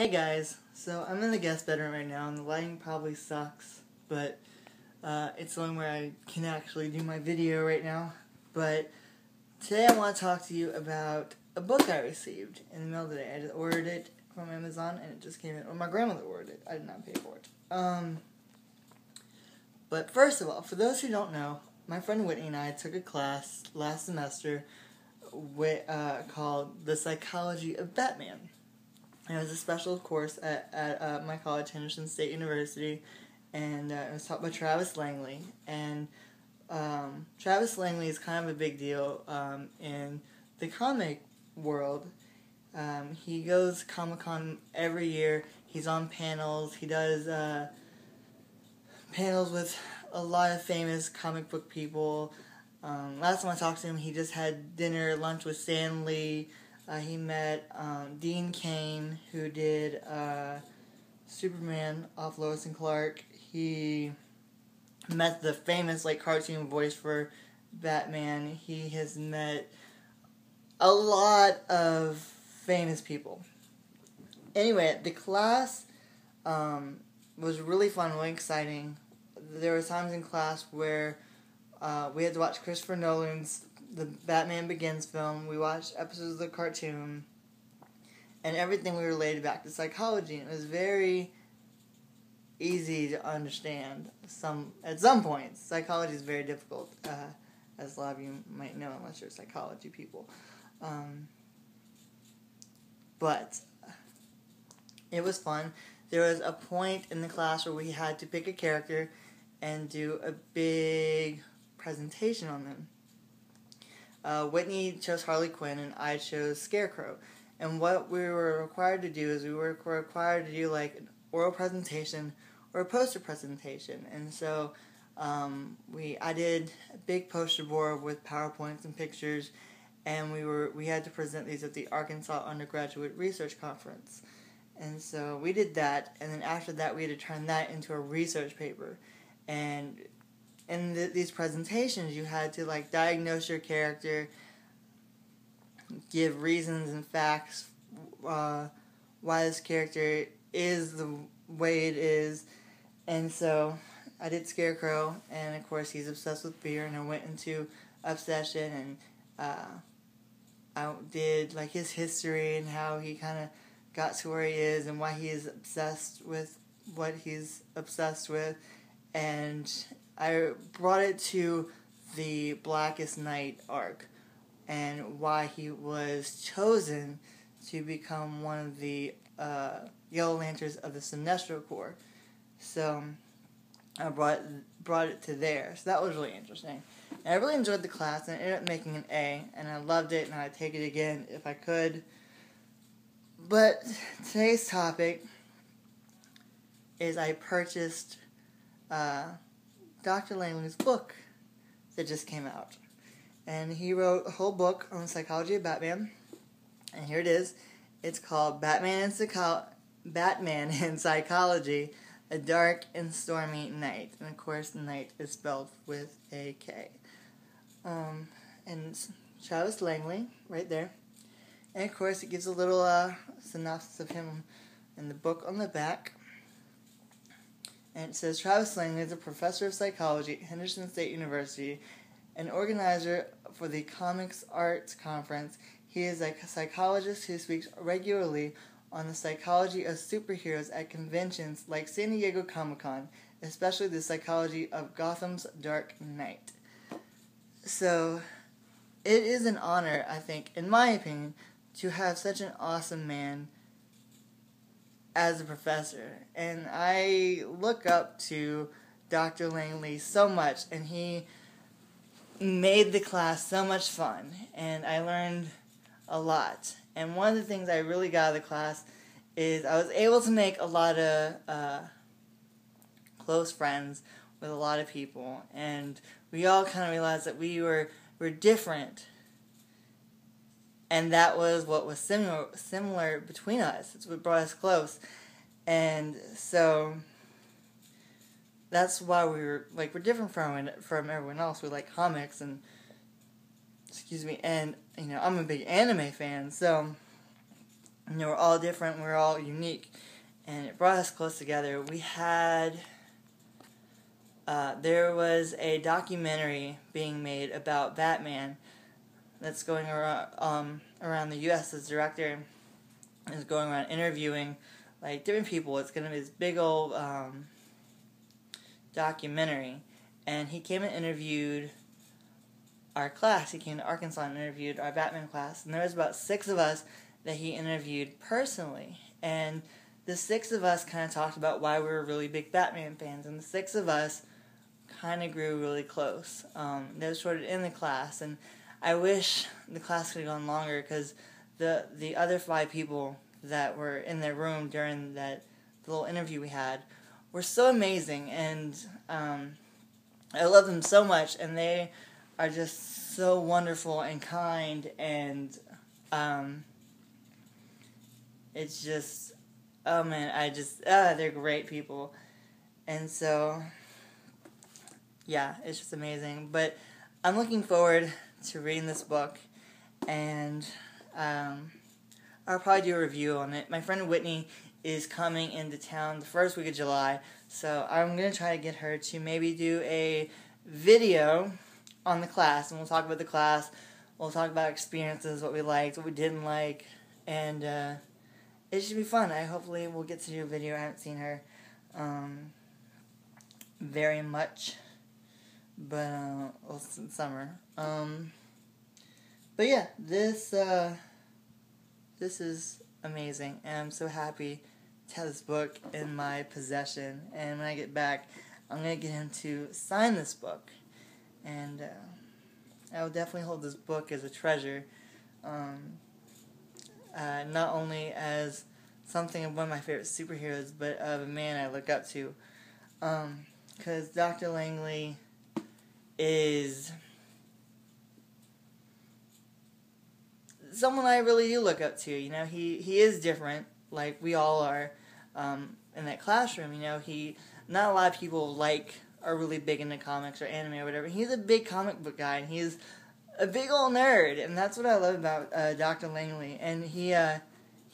Hey guys, so I'm in the guest bedroom right now and the lighting probably sucks, but it's the one where I can actually do my video right now. But today I want to talk to you about a book I received in the mail today. I just ordered it from Amazon and it just came in. Well, my grandmother ordered it. I did not pay for it. But first of all, for those who don't know, my friend Whitney and I took a class last semester called The Psychology of Batman. It was a special course at my college, Henderson State University, and it was taught by Travis Langley. And Travis Langley is kind of a big deal in the comic world. He goes Comic-Con every year. He's on panels. He does panels with a lot of famous comic book people. Last time I talked to him, he just had lunch with Stan Lee. He met Dean Cain, who did Superman off Lois and Clark. He met the famous cartoon voice for Batman. He has met a lot of famous people. Anyway, the class was really fun, really exciting. There were times in class where we had to watch Christopher Nolan's The Batman Begins film. We watched episodes of the cartoon, and everything we related back to psychology. And it was very easy to understand. At some points, psychology is very difficult, as a lot of you might know, unless you're psychology people. But it was fun. There was a point in the class where we had to pick a character and do a big presentation on them. Whitney chose Harley Quinn and I chose Scarecrow. And what we were required to do is we were required to do an oral presentation or a poster presentation. And so I did a big poster board with PowerPoints and pictures, and we had to present these at the Arkansas Undergraduate Research Conference. And so we did that, and then after that we had to turn that into a research paper. And in these presentations, you had to diagnose your character, give reasons and facts why this character is the way it is. And so I did Scarecrow, and of course he's obsessed with beer, and I went into obsession, and I did his history and how he kind of got to where he is and why he is obsessed with what he's obsessed with. And I brought it to the Blackest Night arc and why he was chosen to become one of the Yellow Lanterns of the Sinestro Corps. So I brought it to there. So that was really interesting. And I really enjoyed the class, and I ended up making an A, and I loved it, and I'd take it again if I could. But today's topic is I purchased Dr. Langley's book that just came out. And he wrote a whole book on the psychology of Batman. And here it is. It's called Batman and Psychology, A Dark and Stormy Night. And of course, the night is spelled with a K. And it's Travis Langley, right there. And of course, it gives a little synopsis of him in the book on the back. And it says, Travis Langley is a professor of psychology at Henderson State University, an organizer for the Comics Arts Conference. He is a psychologist who speaks regularly on the psychology of superheroes at conventions like San Diego Comic-Con, especially the psychology of Gotham's Dark Knight. So, it is an honor, I think, in my opinion, to have such an awesome man as a professor. And I look up to Dr. Langley so much, and he made the class so much fun, and I learned a lot. And one of the things I really got out of the class is I was able to make a lot of close friends with a lot of people, and we all kind of realized that we're different. And that was what was similar between us. It's what brought us close. And so that's why we're different from everyone else. We like comics and and I'm a big anime fan. So You know, we're all different, we're all unique, and it brought us close together. We had, there was a documentary being made about Batman that's going around the U.S. This director is going around interviewing, like, different people. It's going to be this big old documentary, and he came and interviewed our class. He came to Arkansas and interviewed our Batman class, and there was about 6 of us that he interviewed personally, and the 6 of us kind of talked about why we were really big Batman fans, and the 6 of us kind of grew really close. That was sort of in the class, and I wish the class could have gone longer, because the other 5 people that were in their room during that little interview we had were so amazing, and I love them so much, and they are just so wonderful and kind, and it's just, oh man, they're great people. And so, yeah, it's just amazing. But I'm looking forward to reading this book, and I'll probably do a review on it. My friend Whitney is coming into town the first week of July, so I'm going to try to get her to maybe do a video on the class, and we'll talk about the class, we'll talk about experiences, what we liked, what we didn't like, and it should be fun. Hopefully we'll get to do a video. I haven't seen her very much, but well, since summer. But yeah, this is amazing, and I'm so happy to have this book in my possession. And when I get back, I'm gonna get him to sign this book, and I will definitely hold this book as a treasure. Not only as something of one of my favorite superheroes, but of a man I look up to. Because Dr. Langley is someone I really do look up to. You know, he is different, like we all are, in that classroom. You know, not a lot of people are really big into comics or anime or whatever. He's a big comic book guy, and he's a big old nerd, and that's what I love about Dr. Langley. And he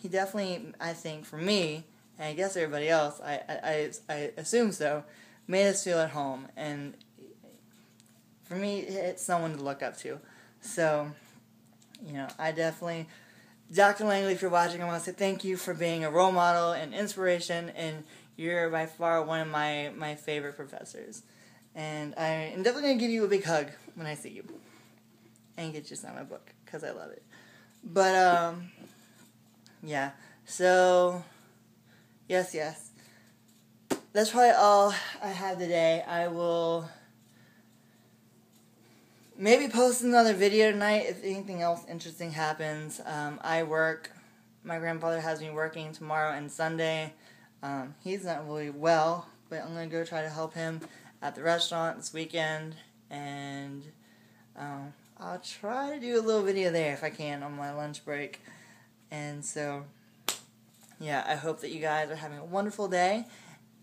definitely, I think, for me, and I guess everybody else, I assume so, made us feel at home. And for me, it's someone to look up to. So, you know, Dr. Langley, if you're watching, I want to say thank you for being a role model and inspiration, and you're by far one of my favorite professors. And I am definitely going to give you a big hug when I see you, and get you to sign my book, because I love it. But, yeah, so, yes, that's probably all I have today. I will maybe post another video tonight if anything else interesting happens. I work, my grandfather has me working tomorrow and Sunday. He's not really well, but I'm going to go try to help him at the restaurant this weekend, and I'll try to do a little video there if I can on my lunch break. And so, yeah, I hope that you guys are having a wonderful day,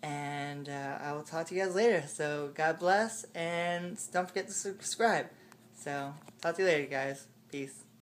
and I will talk to you guys later. So, God bless, and don't forget to subscribe. So, talk to you later, guys. Peace.